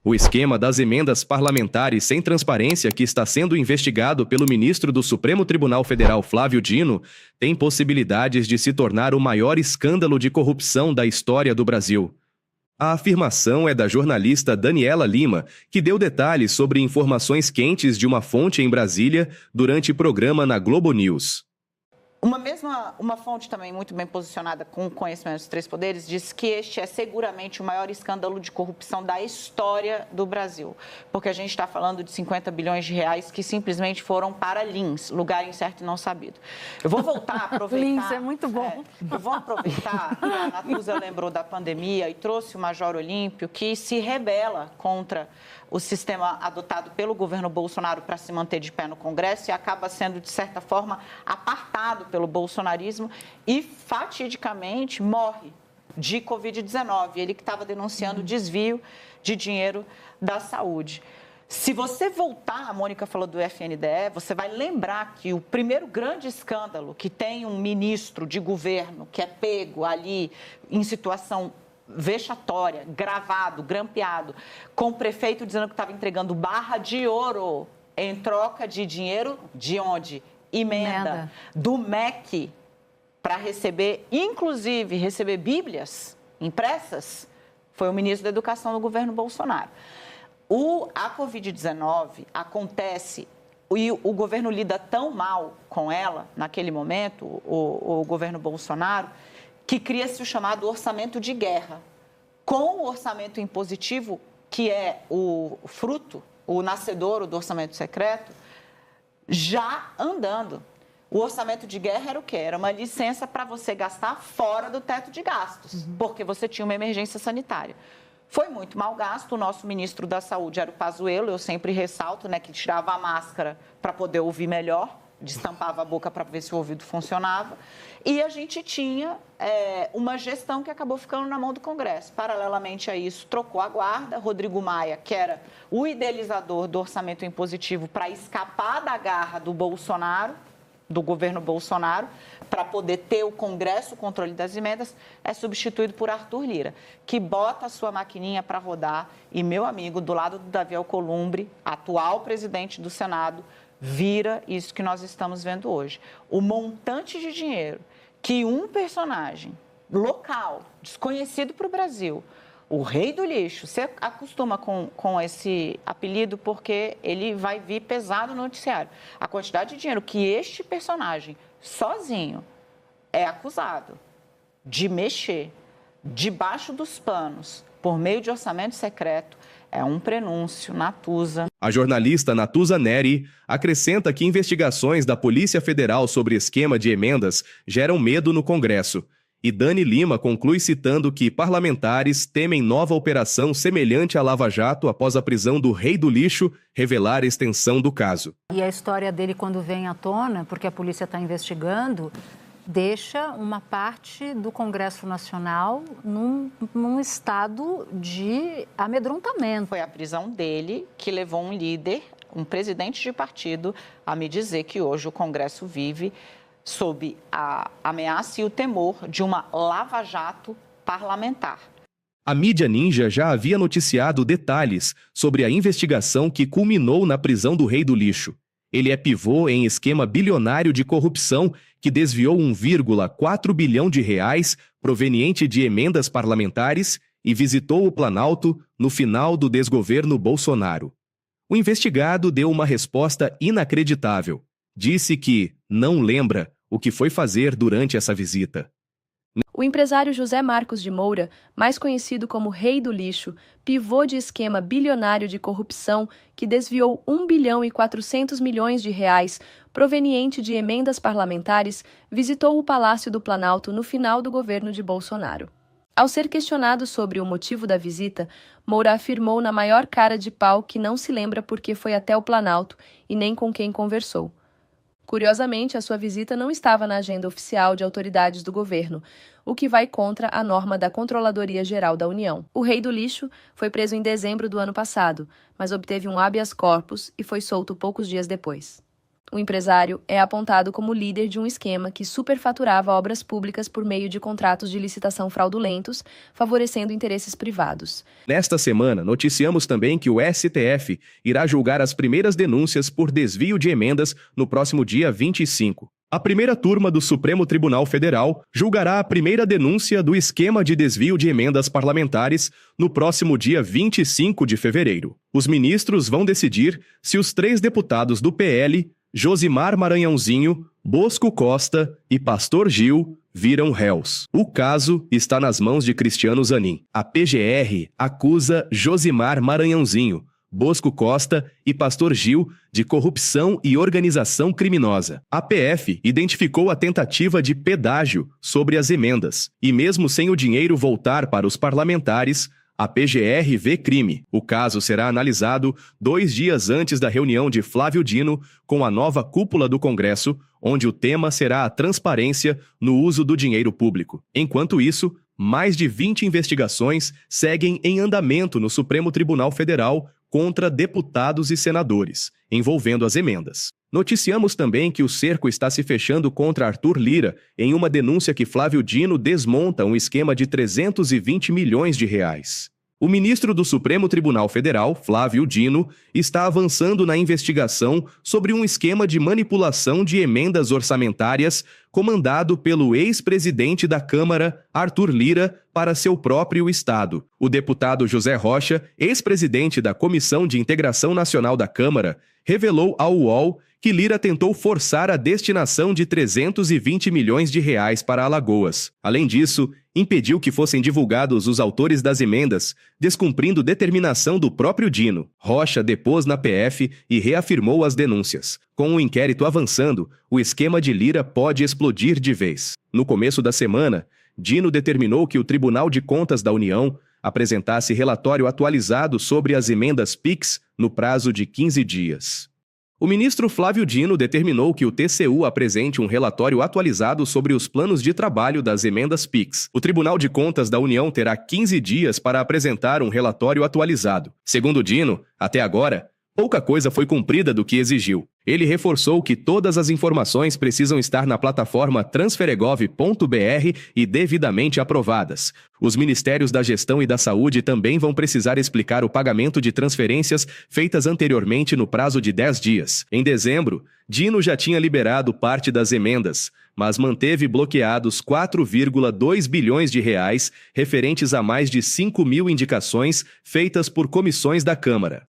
O esquema das emendas parlamentares sem transparência que está sendo investigado pelo ministro do Supremo Tribunal Federal, Flávio Dino, tem possibilidades de se tornar o maior escândalo de corrupção da história do Brasil. A afirmação é da jornalista Daniela Lima, que deu detalhes sobre informações quentes de uma fonte em Brasília durante programa na Globo News. Uma fonte também muito bem posicionada com conhecimento dos três poderes diz que este é seguramente o maior escândalo de corrupção da história do Brasil, porque a gente está falando de 50 bilhões de reais que simplesmente foram para Lins, lugar incerto e não sabido. Eu vou voltar a aproveitar... Lins é muito bom. Eu vou aproveitar que a Natuza lembrou da pandemia e trouxe o Major Olímpio, que se rebela contra o sistema adotado pelo governo Bolsonaro para se manter de pé no Congresso e acaba sendo, de certa forma, apartado pelo bolsonarismo e, fatidicamente, morre de Covid-19. Ele que estava denunciando desvio de dinheiro da saúde. Se você voltar, a Mônica falou do FNDE, você vai lembrar que o primeiro grande escândalo que tem um ministro de governo que é pego ali em situação vexatória, gravado, grampeado, com o prefeito dizendo que estava entregando barra de ouro em troca de dinheiro de onde? Emenda. Do MEC para receber, inclusive receber bíblias impressas, foi o ministro da Educação do governo Bolsonaro. A Covid-19 acontece e o governo lida tão mal com ela, naquele momento, o governo Bolsonaro, que cria-se o chamado orçamento de guerra. Com o orçamento impositivo, que é o fruto, o nascedouro do orçamento secreto, já andando. O orçamento de guerra era o quê? Era uma licença para você gastar fora do teto de gastos, porque você tinha uma emergência sanitária. Foi muito mal gasto. O nosso ministro da Saúde era o Pazuello, eu sempre ressalto, né, que tirava a máscara para poder ouvir melhor, destampava a boca para ver se o ouvido funcionava. E a gente tinha uma gestão que acabou ficando na mão do Congresso. Paralelamente a isso, trocou a guarda. Rodrigo Maia, que era o idealizador do orçamento impositivo para escapar da garra do Bolsonaro, do governo Bolsonaro, para poder ter o Congresso, o controle das emendas, é substituído por Arthur Lira, que bota a sua maquininha para rodar e, meu amigo, do lado do Davi Alcolumbre, atual presidente do Senado, vira isso que nós estamos vendo hoje. O montante de dinheiro que um personagem local, desconhecido para o Brasil, o rei do lixo, você acostuma com esse apelido porque ele vai vir pesado no noticiário. A quantidade de dinheiro que este personagem, sozinho, é acusado de mexer debaixo dos panos por meio de orçamento secreto, é um prenúncio, Natuza. A jornalista Natuza Neri acrescenta que investigações da Polícia Federal sobre esquema de emendas geram medo no Congresso. E Dani Lima conclui citando que parlamentares temem nova operação semelhante à Lava Jato após a prisão do rei do lixo revelar a extensão do caso. E a história dele, quando vem à tona, porque a polícia está investigando, deixa uma parte do Congresso Nacional num estado de amedrontamento. Foi a prisão dele que levou um líder, um presidente de partido, a me dizer que hoje o Congresso vive sob a ameaça e o temor de uma lava-jato parlamentar. A mídia ninja já havia noticiado detalhes sobre a investigação que culminou na prisão do rei do lixo. Ele é pivô em esquema bilionário de corrupção que desviou 1,4 bilhão de reais proveniente de emendas parlamentares e visitou o Planalto no final do desgoverno Bolsonaro. O investigado deu uma resposta inacreditável. Disse que não lembra o que foi fazer durante essa visita. O empresário José Marcos de Moura, mais conhecido como Rei do Lixo, pivô de esquema bilionário de corrupção que desviou 1 bilhão e 400 milhões de reais proveniente de emendas parlamentares, visitou o Palácio do Planalto no final do governo de Bolsonaro. Ao ser questionado sobre o motivo da visita, Moura afirmou na maior cara de pau que não se lembra porque foi até o Planalto e nem com quem conversou. Curiosamente, a sua visita não estava na agenda oficial de autoridades do governo, o que vai contra a norma da Controladoria Geral da União. O Rei do Lixo foi preso em dezembro do ano passado, mas obteve um habeas corpus e foi solto poucos dias depois. O empresário é apontado como líder de um esquema que superfaturava obras públicas por meio de contratos de licitação fraudulentos, favorecendo interesses privados. Nesta semana, noticiamos também que o STF irá julgar as primeiras denúncias por desvio de emendas no próximo dia 25. A primeira turma do Supremo Tribunal Federal julgará a primeira denúncia do esquema de desvio de emendas parlamentares no próximo dia 25 de fevereiro. Os ministros vão decidir se os 3 deputados do PL, Josimar Maranhãozinho, Bosco Costa e Pastor Gil, viram réus. O caso está nas mãos de Cristiano Zanin. A PGR acusa Josimar Maranhãozinho, Bosco Costa e Pastor Gil de corrupção e organização criminosa. A PF identificou a tentativa de pedágio sobre as emendas, e mesmo sem o dinheiro voltar para os parlamentares, a PGR vê crime. O caso será analisado 2 dias antes da reunião de Flávio Dino com a nova cúpula do Congresso, onde o tema será a transparência no uso do dinheiro público. Enquanto isso, mais de 20 investigações seguem em andamento no Supremo Tribunal Federal contra deputados e senadores, envolvendo as emendas. Noticiamos também que o cerco está se fechando contra Arthur Lira em uma denúncia que Flávio Dino desmonta um esquema de 320 milhões de reais. O ministro do Supremo Tribunal Federal, Flávio Dino, está avançando na investigação sobre um esquema de manipulação de emendas orçamentárias comandado pelo ex-presidente da Câmara, Arthur Lira, para seu próprio estado. O deputado José Rocha, ex-presidente da Comissão de Integração Nacional da Câmara, revelou ao UOL que Lira tentou forçar a destinação de 320 milhões de reais para Alagoas. Além disso, impediu que fossem divulgados os autores das emendas, descumprindo determinação do próprio Dino. Rocha depôs na PF e reafirmou as denúncias. Com o inquérito avançando, o esquema de Lira pode explodir de vez. No começo da semana, Dino determinou que o Tribunal de Contas da União apresentasse relatório atualizado sobre as emendas PIX no prazo de 15 dias. O ministro Flávio Dino determinou que o TCU apresente um relatório atualizado sobre os planos de trabalho das emendas PIX. O Tribunal de Contas da União terá 15 dias para apresentar um relatório atualizado. Segundo Dino, até agora, pouca coisa foi cumprida do que exigiu. Ele reforçou que todas as informações precisam estar na plataforma transferegov.br e devidamente aprovadas. Os Ministérios da Gestão e da Saúde também vão precisar explicar o pagamento de transferências feitas anteriormente no prazo de 10 dias. Em dezembro, Dino já tinha liberado parte das emendas, mas manteve bloqueados 4,2 bilhões de reais referentes a mais de 5 mil indicações feitas por comissões da Câmara.